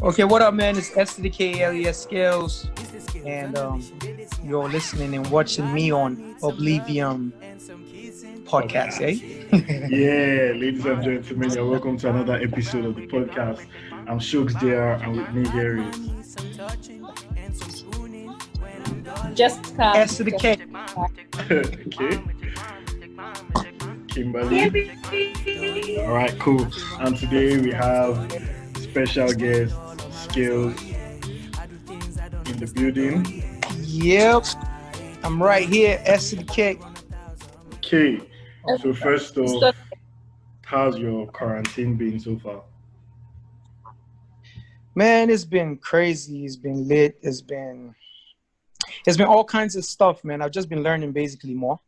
Okay, what up, man? It's S to the K alias Scales, and you're listening and watching me on Oblivion Podcast, eh? Yeah, ladies and gentlemen, you're welcome to another episode of the podcast. I'm Shoks Jr, and with me here is Jessica. S to the K. okay, Kimberly. All right, cool. And today we have special guest Skills in the building. Yep, I'm right here, S to the K. Okay, so first off, how's your quarantine been so far? Man, it's been crazy. It's been lit. It's been all kinds of stuff, man. I've just been learning basically more.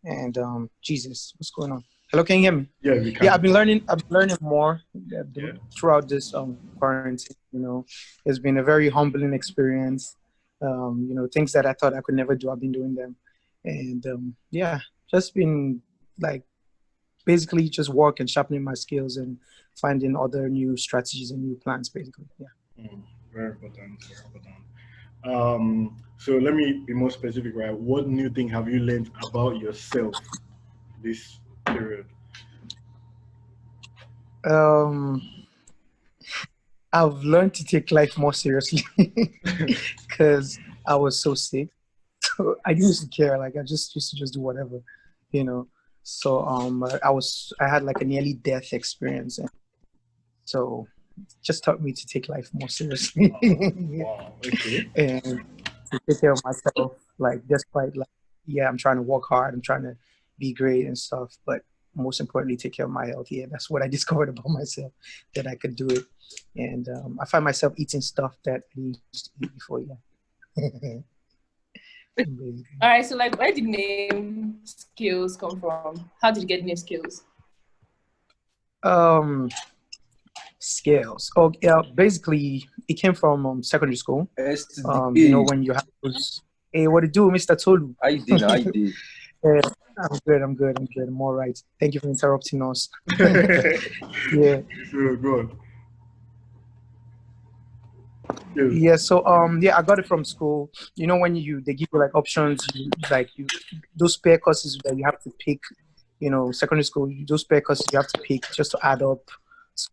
And Jesus, what's going on? Hello, can you hear me? Yeah, we can. Yeah, I've been learning more throughout this quarantine. You know, it's been a very humbling experience. You know, things that I thought I could never do, I've been doing them, and just been like basically just work and sharpening my skills and finding other new strategies and new plans. Basically, yeah. Very important. Very important. So let me be more specific, right? What new thing have you learned about yourself this period? I've learned to take life more seriously because I was so sick. So I didn't used to care. Like I just used to just do whatever, you know. So I had like a nearly death experience, and so it just taught me to take life more seriously. Wow. Okay. And to take care of myself, like despite I'm trying to work hard, I'm trying to be great and stuff, but most importantly, take care of my health. Yeah, that's what I discovered about myself, that I could do it. And I find myself eating stuff that I used to eat before. Yeah. All right, so like, where did the name Skills come from? How did you get the name Skills? Scales. Oh, yeah. Basically, it came from secondary school. You know, when you have those. Hey, what to do, Mr. Tolu? I did. I'm good. I'm all right. Thank you for interrupting us. Yeah. Sure, good. Yeah. So I got it from school. You know, when they give you like options, those pair courses that you have to pick. You know, secondary school, those pair courses you have to pick just to add up.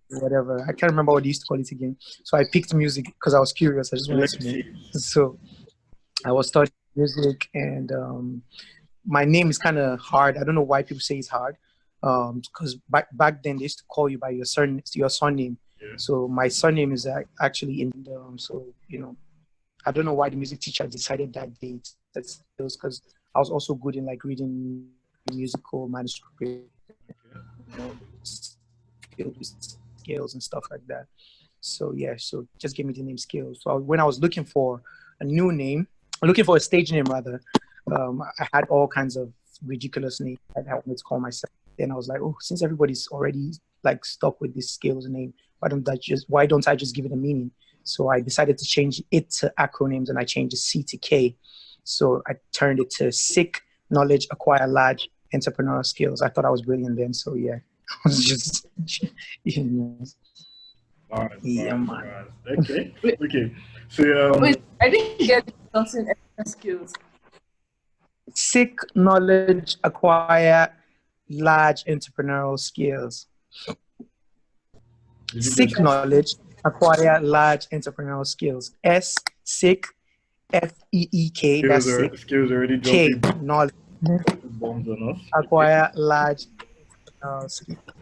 Whatever, I can't remember what they used to call it again. So I picked music because I was curious. I just wanted to know. So I was studying music, and my name is kind of hard. I don't know why people say it's hard. Because back then they used to call you by your surname. Yeah. So my surname is actually in so you know, I don't know why the music teacher decided that date. That's because I was also good in like reading musical manuscript. You know, Scales and stuff like that. So so just give me the name Scales. So when I was looking for a new name, looking for a stage name rather, I had all kinds of ridiculous names that I wanted to call myself. Then I was like, oh, since everybody's already like stuck with this Scales name, why don't I just give it a meaning? So I decided to change it to acronyms, and I changed the C to K. So I turned it to Sick Knowledge Acquire Large Entrepreneurial Skills. I thought I was brilliant then. So yeah. I was just, you know. Man. Okay. So wait, I didn't get something extra skills. Sick knowledge acquire large entrepreneurial skills. Sick knowledge acquire large entrepreneurial skills. Sick FEEK. That's sick. Skills already K dropping knowledge bombs on us. acquire large.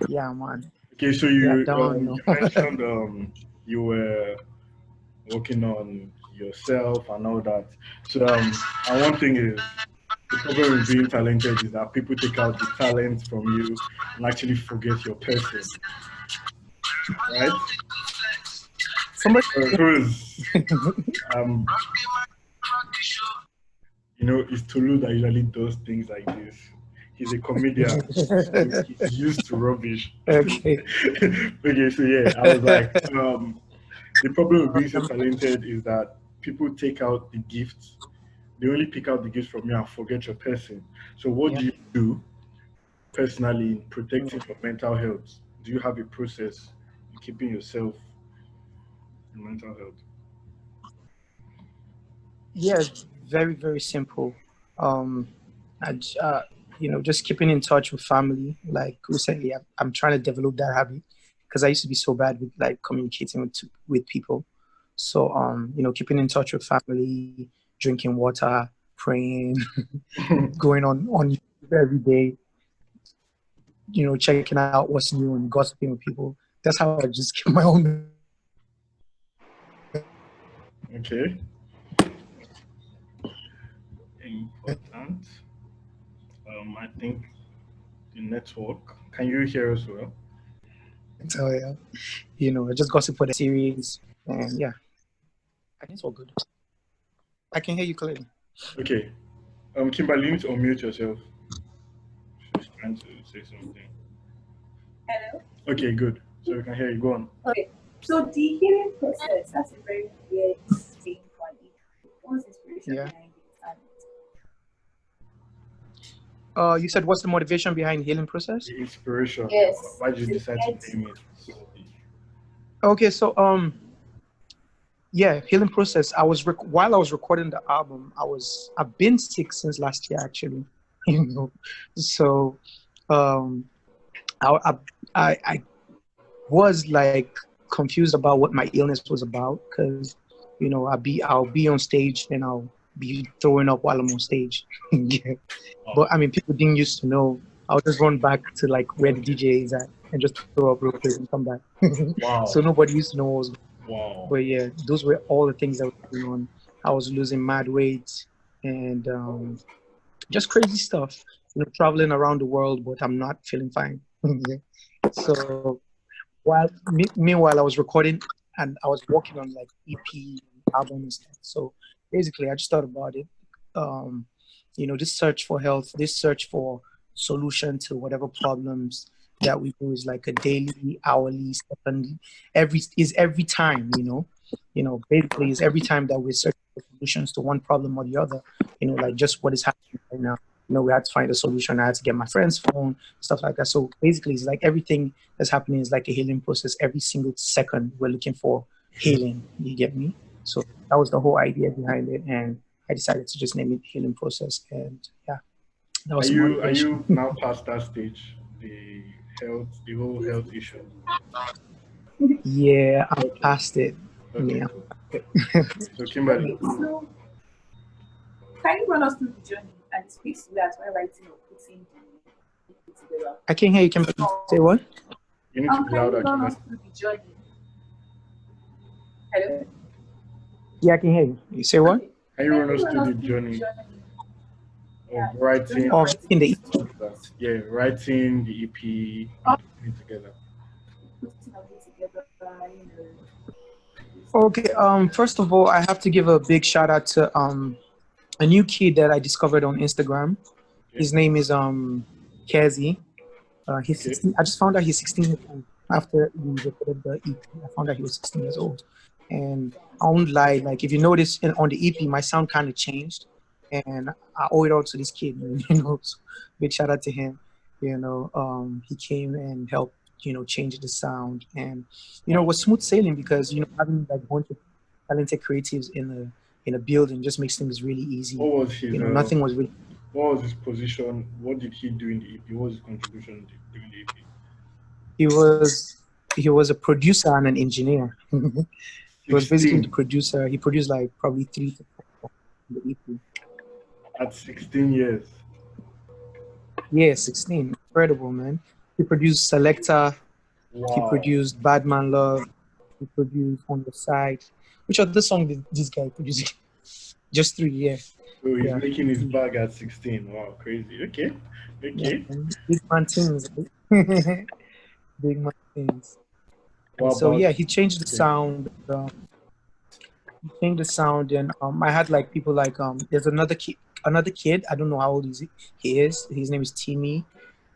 Yeah, man. Okay, so you mentioned you were working on yourself and all that. So and one thing is, the problem with being talented is that people take out the talent from you and actually forget your person, right? You know, it's Tolu that usually does things like this. He's a comedian. He's used to rubbish. Okay. Okay, so yeah, I was like, the problem with being so talented is that people take out the gifts. They only pick out the gifts from you and forget your person. So what do you do personally in protecting your mental health? Do you have a process in keeping yourself in mental health? Yeah, it's very, very simple. Just keeping in touch with family. Like recently, I'm trying to develop that habit because I used to be so bad with like communicating with people. So, keeping in touch with family, drinking water, praying, going on YouTube every day, checking out what's new and gossiping with people. That's how I just keep my own. Okay. Important. I think the network. Can you hear us well? So I just gossip for the series, and yeah, I think it's all good. I can hear you clearly. Okay. Kimberly, you need to unmute yourself. She's trying to say something. Hello? Okay, good. So we can hear you. Go on. Okay. So the healing process, that's a very weird thing for me. What's the inspiration behind it? You said what's the motivation behind healing process? The inspiration. Yes. Why did you decide to name it? Okay, so healing process. While I was recording the album, I've been sick since last year actually. So I was like confused about what my illness was about because I'll be on stage and I'll be throwing up while I'm on stage. But I mean, people didn't used to know. I'll just run back to like where the DJ is at and just throw up real quick and come back. Wow. So nobody used to know what was going on. Wow. But yeah, those were all the things that were going on. I was losing mad weight and just crazy stuff. Traveling around the world, but I'm not feeling fine. So meanwhile, I was recording and I was working on like EP album and stuff. So basically, I just thought about it. This search for health, this search for solution to whatever problems that we do is like a daily, hourly, secondly, every time. Basically, is every time that we're searching for solutions to one problem or the other. Like just what is happening right now. We had to find a solution. I had to get my friend's phone, stuff like that. So basically, it's like everything that's happening is like a healing process. Every single second, we're looking for healing. You get me? So that was the whole idea behind it, and I decided to just name it Healing Process. And yeah, that was. Are you now past that stage? The whole health issue. Yeah, I'm past it. Okay. Yeah. So Kimberly. So, can you run us through the journey and speak to that when writing or putting it together? I can't hear you. Can you say what? You need to be louder. Can you run us through the journey? Hello? Yeah, I can hear you. You say what? Can you run us through the journey of writing? In the EP. Yeah, writing the EP and putting it together. Okay. First of all, I have to give a big shout out to a new kid that I discovered on Instagram. Okay. His name is Kezi. He's 16. I just found out he's 16 years old after we recorded the EP. I found out he was 16 years old. And I won't lie, like if you notice on the EP, my sound kind of changed, and I owe it all to this kid. So big shout out to him. He came and helped, change the sound, and it was smooth sailing because having like a bunch of talented creatives in a building just makes things really easy. What was his? Nothing was really. What was his position? What did he do in the EP? What was his contribution during the EP? He was a producer and an engineer. He was basically the producer. He produced like probably 3 to 4 in the EP. At 16 years. Yeah, 16. Incredible, man. He produced Selector. Wow. He produced Bad Man Love. He produced On the Side. Which other song did this guy produce? Just 3 years. So he's making his bag at 16. Wow, crazy. Okay. Yeah, big man things. Big man things. So yeah, he changed the sound. He changed the sound, and I had like people like there's another kid. I don't know how old he is. His name is Timmy.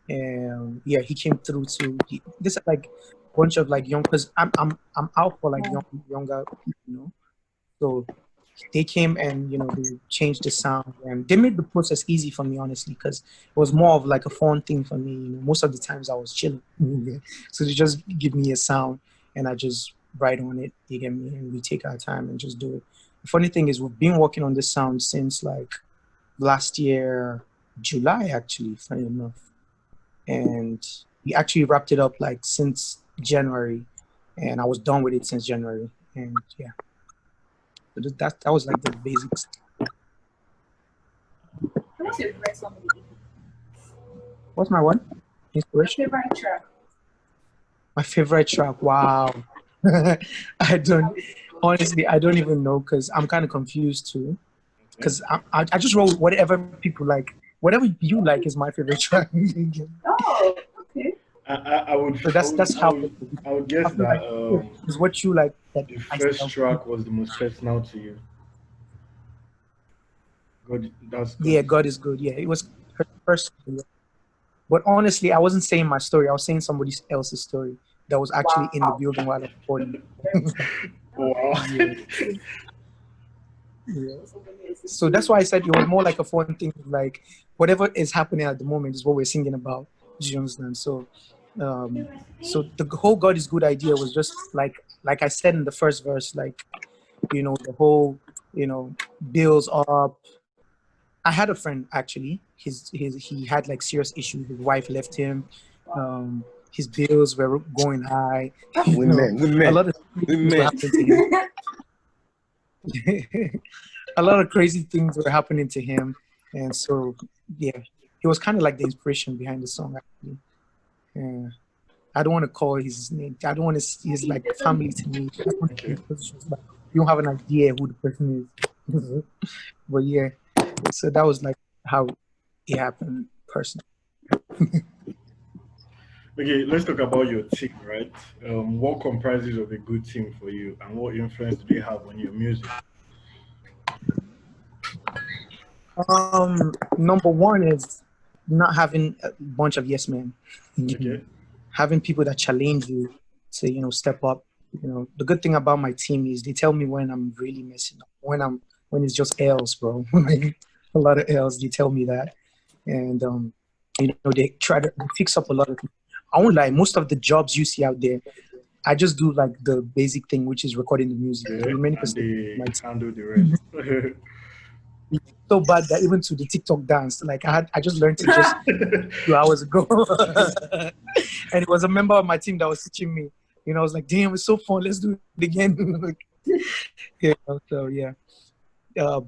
Yeah, he came through too. This is like a bunch of like young, because I'm out for like younger people, So they came and they changed the sound, and they made the process easy for me, honestly, because it was more of like a fun thing for me. Most of the times I was chilling, so they just give me a sound and I just write on it, you get me, and we take our time and just do it. The funny thing is, we've been working on this sound since like last year, July, actually, funny enough. And we actually wrapped it up like since January, and I was done with it since January. And yeah, but that was like the basics. What's your favorite song? What's my one? Inspiration? Your favorite track? My favorite track? Wow. I don't even know, because I'm kind of confused too. Because I just wrote whatever people like. Whatever you like is my favorite track. Oh, okay. I would. So that's I how. would guess that is what you like. That the first track was the most personal to you. God, that's good. Yeah, God is good. Yeah, it was her first. But honestly, I wasn't saying my story. I was saying somebody else's story that was actually in the building while I was recording. Wow. Yeah. So that's why I said it was more like a fun thing. Like whatever is happening at the moment is what we're singing about. Do you understand? So, so the whole God is good idea was just like I said in the first verse, like, you know, the whole, you know, bills up. I had a friend actually. He had like serious issues. His wife left him. His bills were going high. Women. A lot of things were happening to him. A lot of crazy things were happening to him, and so yeah, he was kind of like the inspiration behind the song. Actually, yeah. I don't want to call his name. I don't want to. He's like family to me. Okay. You don't have an idea who the person is. But yeah, so that was like how it happened personally. Okay, let's talk about your team, right? What comprises of a good team for you, and what influence do they have on your music? Number one is not having a bunch of yes men. Okay. Having people that challenge you to, you know, step up. You know, the good thing about my team is they tell me when I'm really messing up, when it's just L's, bro. Like a lot of L's, they tell me that, and you know, they try to fix up a lot of things. I won't lie, most of the jobs you see out there, I just do like the basic thing, which is recording the music. Yeah, Many and they might handle the rest. so bad that even to the TikTok dance, like I just learned it just 2 hours ago. And it was a member of my team that was teaching me. You know, I was like, damn, it's so fun, let's do it again. Yeah, so yeah.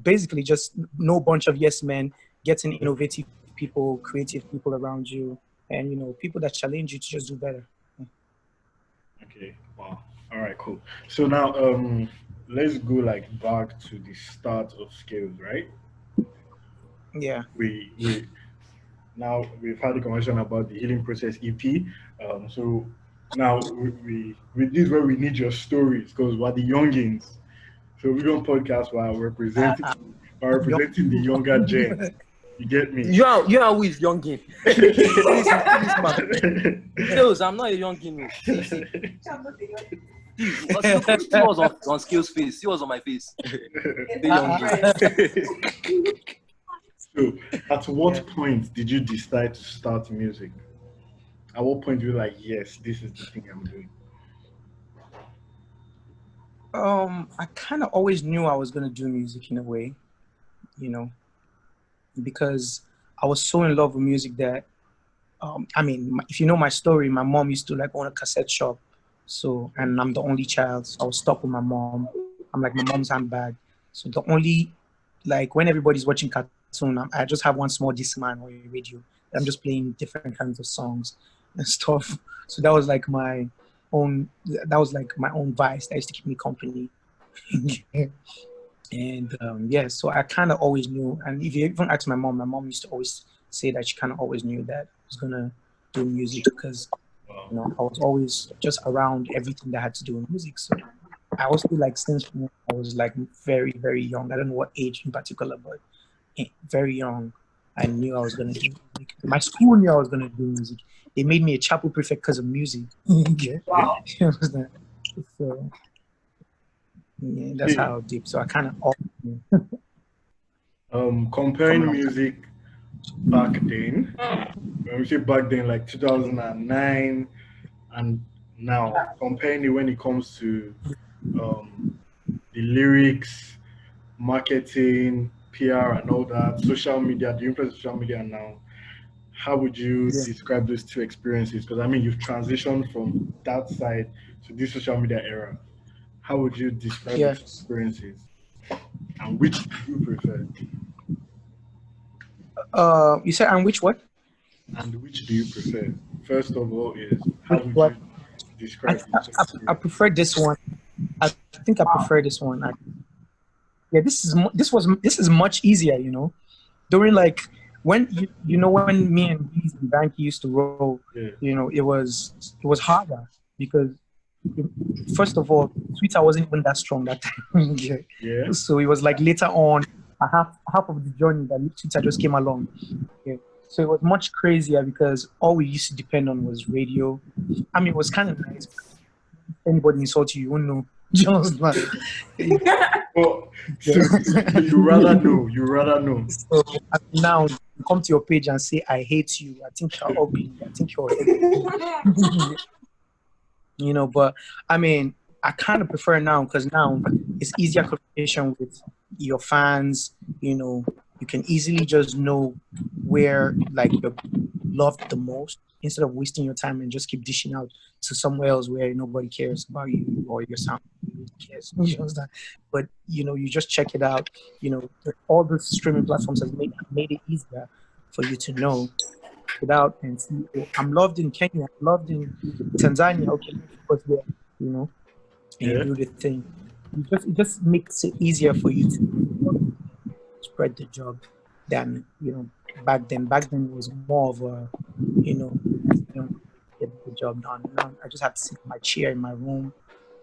Basically just no bunch of yes men, getting innovative people, creative people around you, and you know, people that challenge you to just do better. Okay, wow. All right, cool. So now let's go like back to the start of SKALES, right? Yeah. We now we've had a conversation about the Healing Process EP. So now we this is where we need your stories, because we're the youngins. So Oblivion Podcast, while representing the younger gen. You get me? You are who is youngin. Skills, I'm not a youngin. He was on Skills' face. He was on my face. The youngin. So, at what point did you decide to start music? At what point were you like, yes, this is the thing I'm doing? I kind of always knew I was gonna do music in a way, you know, because I was so in love with music that, I mean, if you know my story, my mom used to like own a cassette shop, so, and I'm the only child, so I was stuck with my mom. I'm like my mom's handbag, so the only, like when everybody's watching cartoon, I just have one small Discman or a radio. I'm just playing different kinds of songs and stuff. So that was like my own vice that used to keep me company. And yeah, so I kind of always knew. And if you even ask my mom used to always say that she kind of always knew that I was gonna do music, because you know, I was always just around everything that had to do with music. So I also like since I was like very, very young. I don't know what age in particular, but very young, I knew I was gonna do music. My school knew I was gonna do music. They made me a chapel prefect because of music. Wow. So yeah, that's how deep. So I kind of comparing music back then. When we say back then, like 2009 and now, comparing it when it comes to the lyrics, marketing, PR, and all that, social media, the influence of social media now. How would you describe those two experiences? Because I mean, you've transitioned from that side to this social media era. How would you describe the two experiences? And which do you prefer? You said, and which what? And which do you prefer? First of all, is how would you describe I prefer this one. I think I prefer this one. This is much easier. You know, during like when when me and Banky used to roll. You know, it was harder because first of all, Twitter wasn't even that strong that time. So it was like later on, half of the journey that Twitter just came along. So it was much crazier because all we used to depend on was radio. I mean, it was kind of nice. If anybody insult you, you won't know. Just like, well, so you rather know. So now you come to your page and say, "I hate you. I think you're ugly. I think you're ugly." You know, but I mean, I kind of prefer now because now it's easier communication with your fans. You know, you can easily just know where like you're loved the most instead of wasting your time and just keep dishing out to somewhere else where nobody cares about you or your sound. Cares. You understand? But you know, you just check it out. You know, all the streaming platforms have made it easier for you to know without and see. Oh, I'm loved in Kenya. I'm loved in Tanzania. Okay, but there, you know, and do the thing. It just makes it easier for you to spread the job than back then. Back then it was more of a get the job done. Now I just have to sit in my chair in my room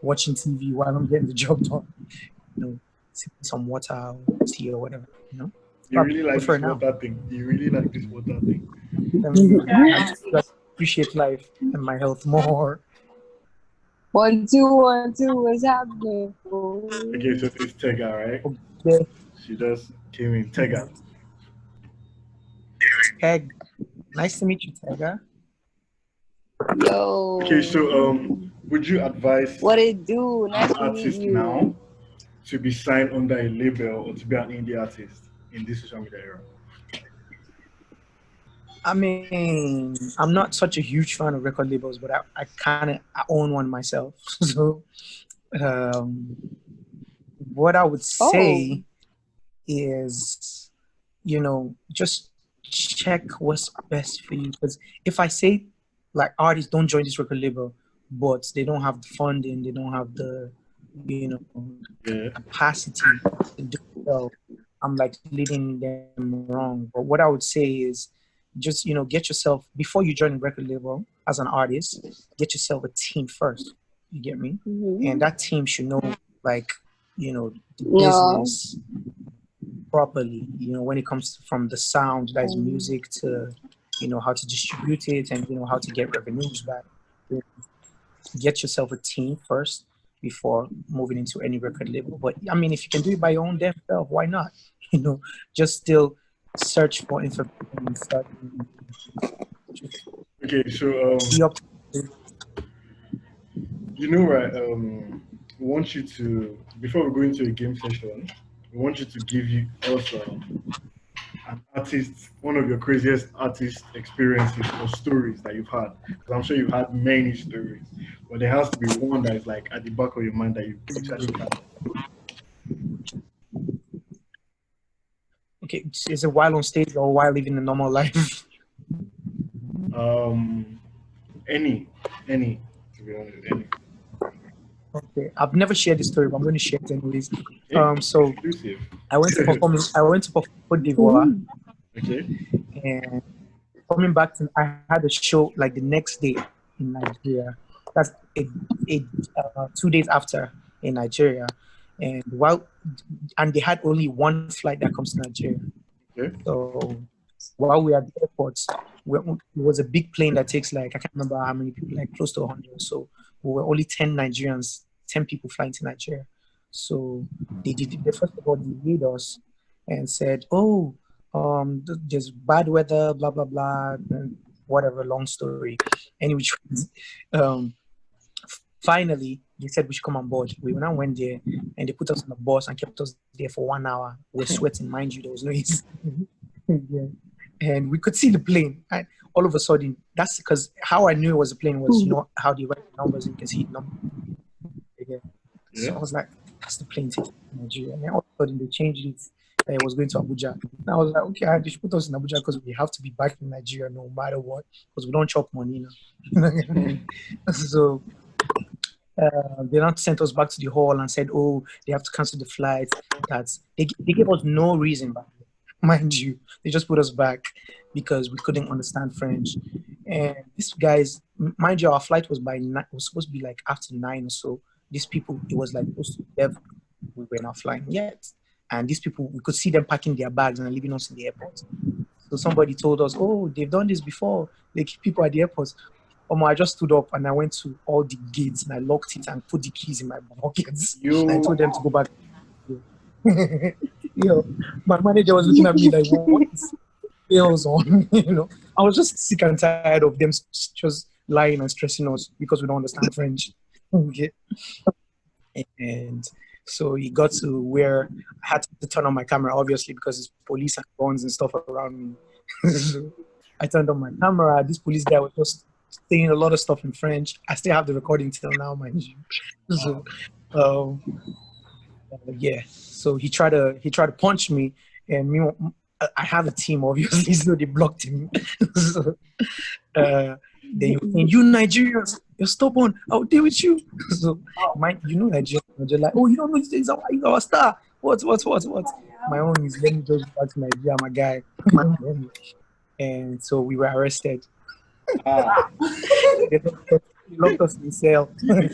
watching TV while I'm getting the job done. You know, sipping some water or tea or whatever. You know. You really like this water thing. You really like this water thing. I appreciate life and my health more. 1 2 1 2, what's happening? Okay, so it's Tega, right? Okay. She just came in. Tega. Teg. Nice to meet you, Tega. Yo. Okay, so would you advise what it do? Nice an to meet artist you. now to be signed under a label or to be an indie artist in this social media era? I mean, I'm not such a huge fan of record labels, but I own one myself. So what I would say is, just check what's best for you. Because if I say, like, artists don't join this record label, but they don't have the funding, they don't have the, capacity to do so, I'm like leading them wrong. But what I would say is, just get yourself, before you join a record label as an artist, get yourself a team first. You get me? Mm-hmm. And that team should know, like, the business properly. When it comes from the sound, that is music, to how to distribute it and how to get revenues back. Get yourself a team first before moving into any record label. But I mean, if you can do it by your own damn self, why not? Just still search for information and start. Okay, so right? We want you to, before we go into a game session, we want you to give us an artist, one of your craziest artist experiences or stories that you've had. Because I'm sure you've had many stories, but there has to be one that is like at the back of your mind that you actually can. Okay, is it while on stage or while living a normal life? Any, to be honest, any. Okay, I've never shared this story, but I'm going to share it anyways. So exclusive. I went to perform Cote d'Ivoire. Okay. And coming back I had a show like the next day in Nigeria. That's 2 days after in Nigeria, and they had only one flight that comes to Nigeria. Okay. So while we were at the airport, it was a big plane that takes, like, I can't remember how many people, like close to 100. So we were only 10 Nigerians, 10 people flying to Nigeria. So they first of all, they weighed us and said, there's bad weather, blah, blah, blah, and whatever, long story. Anyway, finally, they said we should come on board. We now went there, and they put us on the bus and kept us there for 1 hour. We're sweating, mind you. There was no AC. Yeah. And we could see the plane. And all of a sudden, that's because how I knew it was a plane was, how they write the numbers, you can see the number. Yeah. So I was like, that's the plane ticket to Nigeria. And then all of a sudden, they changed it. It was going to Abuja. And I was like, okay, they should put us in Abuja because we have to be back in Nigeria no matter what, because we don't chop money now. So they not sent us back to the hall and said, oh, they have to cancel the flight. They gave us no reason back. Mind you, they just put us back because we couldn't understand French. And these guys, mind you, our flight was was supposed to be like after 9 or so. These people, it was like close to 11. We were not flying yet. And these people, we could see them packing their bags and leaving us in the airport. So somebody told us, oh, they've done this before. They keep people at the airport. I just stood up and I went to all the gates and I locked it and put the keys in my pockets. And I told them to go back. My manager was looking at me like, what is else on? I was just sick and tired of them just lying and stressing us because we don't understand French. Okay. And so he got to where I had to turn on my camera, obviously, because it's police and guns and stuff around me. So I turned on my camera. This police guy was just saying a lot of stuff in French. I still have the recording till now, mind you. So, yeah. So he tried to punch me, and me, I have a team, obviously, so they blocked him. So, then you Nigerians, you're stubborn. I'll deal with you. So, Nigerians, they're like, oh, you don't know this is our star. What? My own is let me just go back to Nigeria, my guy. And so we were arrested. They locked us in the cell. And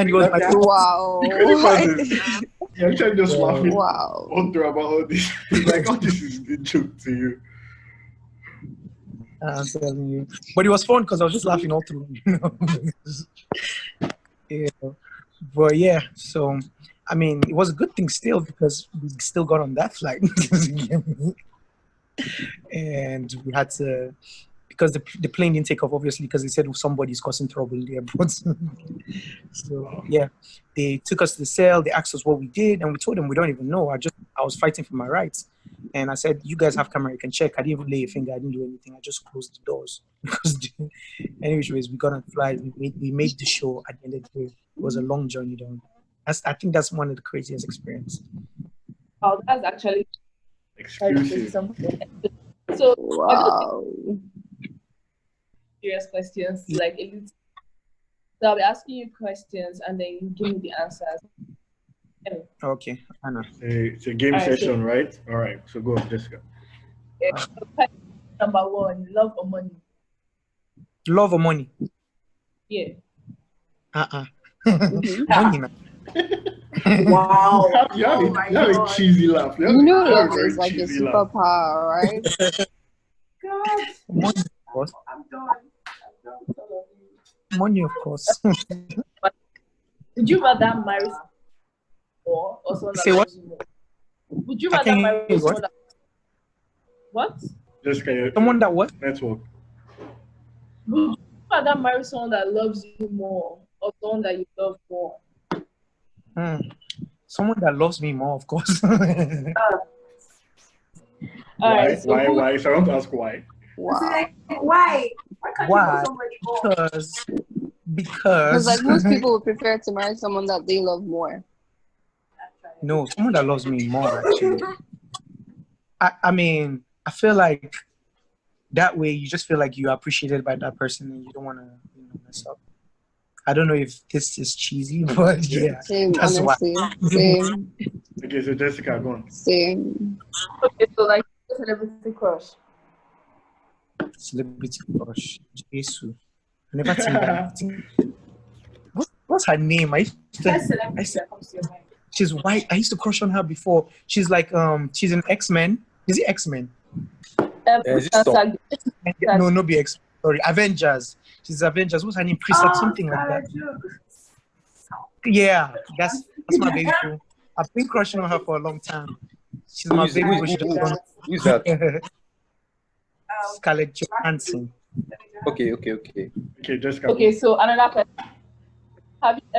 he was like, wow. You're actually just laughing Wow. all through about all this. Like, all this is a joke to you. I'm telling you. But it was fun because I was just laughing all through. Yeah. But yeah, so, I mean, it was a good thing still because we still got on that flight. And we had to, because the plane didn't take off, obviously, because they said somebody's causing trouble in the airport. So, yeah, they took us to the cell. They asked us what we did, and we told them we don't even know. I was fighting for my rights. And I said, you guys have camera, you can check. I didn't even lay a finger. I didn't do anything. I just closed the doors. Anyways, we got on the flight. We made the show at the end of the day. It was a long journey down. I think that's one of the craziest experiences. Oh, that's actually Exclusive. So, Wow. serious questions, like a little. So I'll be asking you questions and then you give me the answers. Anyway. Okay, I know. It's a game session, right? All right, so go on, Jessica. Okay. So question number 1, love or money? Love or money? Yeah. Money, man. Wow. You have a cheesy laugh. Love is like a superpower, right? God. Money, of course. I'm done. Money, of course. Would you rather marry or someone that Say what? loves you more? Would you rather marry someone that... What? Jessica, Someone that what? Network. Would you rather marry someone that loves you more or someone that you love more? Someone that loves me more, of course. Why? So I want to ask why. Wow. Why? Why? Because like most people would prefer to marry someone that they love more. No, someone that loves me more, actually. I mean, I feel like that way you just feel like you're appreciated by that person and you don't want to mess up. I don't know if this is cheesy, but yeah. Same, that's honestly. why. Same. Okay, so Jessica, go on. Same. Okay, so like celebrity crush. Celebrity crush. Jesus. I never seen that. What's her name? She's white. I used to crush on her before. She's like she's an X-Men. Is it X-Men? No, no, be X. Sorry, Avengers. She's Avengers. What's her name? Prisa, something like that. Yeah, that's my baby too. I've been crushing on her for a long time. She's my baby. Who's that? Scarlett Johansson. Okay. Okay, Jessica. Okay, so another question.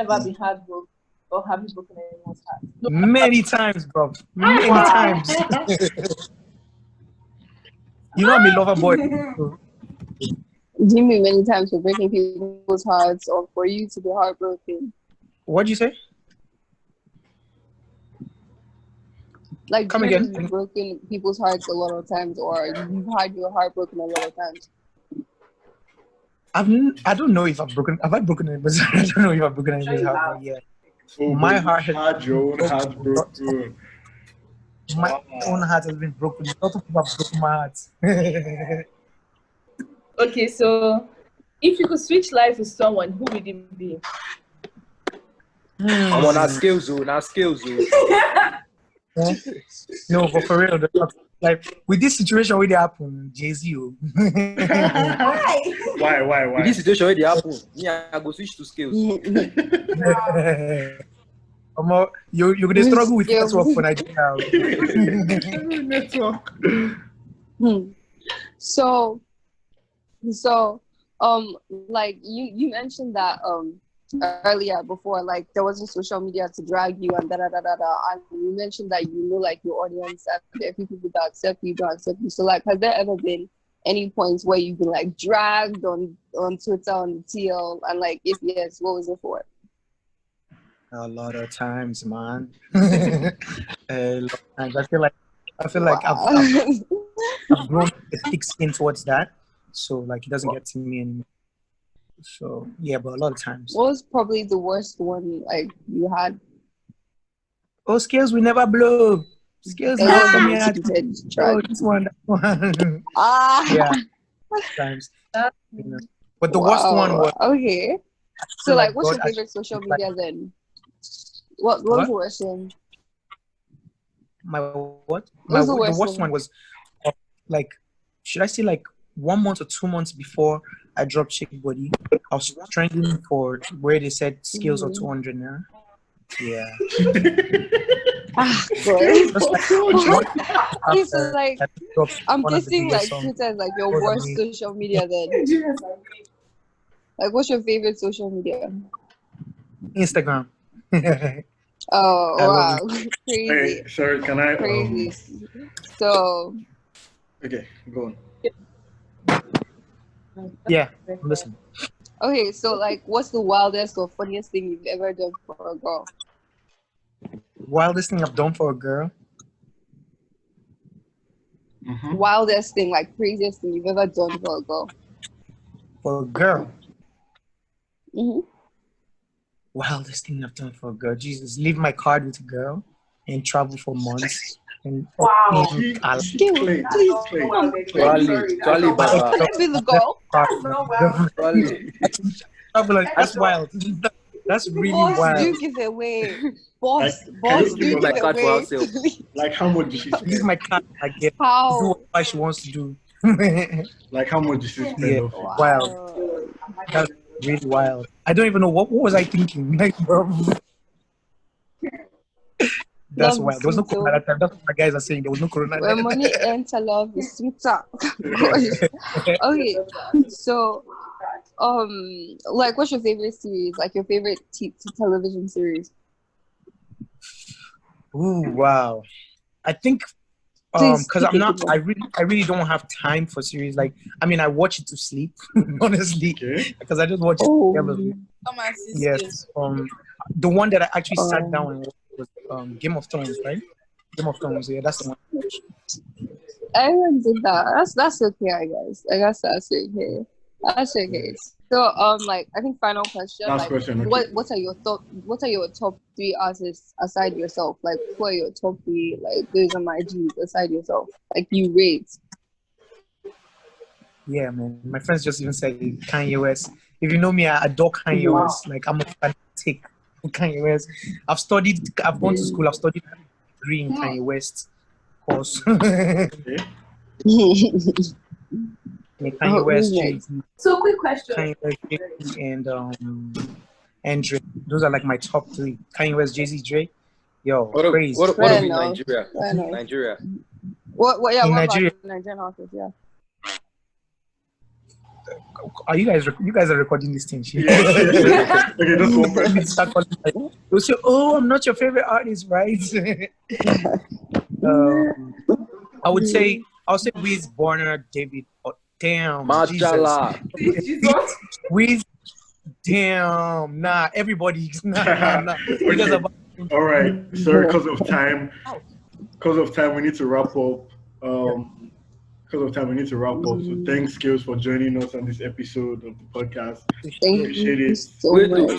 ever been heartbroken or have you broken anyone's heart? Many times, bro. Many times. You know I'm a lover boy. Do you mean many times for breaking people's hearts or for you to be heartbroken? What'd you say? Like, Come do you again? mean you've broken people's hearts a lot of times, or you've had your heart broken a lot of times? I don't know if I've broken. Have I broken anybody's heart? I don't know if I've broken anybody's heart, but yeah. My heart has had your own heart broken. My own heart has been broken. A lot of people have broken my heart. Okay, so if you could switch lives with someone, who would it be? I'm on our skills, No, but for real, like with this situation where they happen, Jay-Z. Why? In this situation where they happen, I go switch to skills. You're gonna struggle with network for Nigeria. Network. So, like you mentioned that earlier before, like there wasn't social media to drag you and and you mentioned that you know like your audience and there are people that accept you, don't accept you. So like, has there ever been any points where you've been like dragged on Twitter on the TL, and like if yes, what was it for? A lot of times, man. A lot of times. I feel like I've grown a thick skin towards that, so like it doesn't get to me anymore. So yeah, but a lot of times. What was probably the worst one like you had? Oh, skills we never blow. Skills never come here. Oh, this one, that one. Yeah. Times. You know. But the worst one was okay. So like, what's God your favorite social media then? What was the worst one? My what? The worst one was like, should I say like 1 month or 2 months before I dropped Shake Body, I was trending for where they said skills are 200 now. Yeah. So like, I'm guessing like Twitter is like your worst social media then. Like, what's your favorite social media? Instagram. Oh wow, crazy! Hey, sorry, can I? Crazy. So. Okay, go on. Yeah, listen. Okay, so like, what's the wildest or funniest thing you've ever done for a girl? Wildest thing I've done for a girl? Mm-hmm. Wildest thing, like craziest thing you've ever done for a girl? For a girl? Mm-hmm. Wildest thing I've done for a girl? Jesus, leave my card with a girl and travel for months. And wow. Please. Charlie, Baba. let me the girl. That's wild. That's really wild. Do give away. Boss, do give my card for herself. Like how much did she spend? This is my card. I get. How? Do what she wants to do. Like how much did she spend? Yeah, wild. That's really wild. I don't even know what was I thinking. Like, bro. That's wild. There was no corona at that time. That's what my guys are saying. There was no corona. When money enter, love is sweeter. Okay, so like, what's your favorite series? Like your favorite television series? Ooh, wow. I think because I really don't have time for series. Like, I mean, I watch it to sleep, honestly, because I just watch it. Yes. The one that I actually sat down and watched was Game of Thrones, right? Game of Thrones. Yeah, that's the one. Everyone did that. That's okay, I guess. I guess that's okay. That's okay. So like, I think final question. Last like, question. Okay. What are your top 3 artists aside yourself? Like, who are your top 3? Like, those are my G's aside yourself. Like, you rate. Yeah, man. My friends just even said Kanye West. If you know me, I adore Kanye West. Like, I'm a fanatic of Kanye West. I've gone to school. I've studied degree in Kanye West course. Kanye West, Jay-Z. So, quick question. Kanye West, Jay-Z, and Drake. Those are like my top 3. Kanye West, Jay-Z, Drake. Yo, crazy. What about Nigeria? Nigeria. What? Yeah. In What Nigeria, about Nigerian artists? Yeah. Are you guys are recording this thing? Yes. Okay, that's one person. Start calling they'll say, "Oh, I'm not your favorite artist, right?" I would say Wiz, Borner, David. Oh, damn, Mashallah. Wiz, damn, nah, everybody, nah. Because of, all right, sorry, because of time, we need to wrap up. So thanks, Skills, for joining us on this episode of the podcast. Thank Appreciate you it. so much.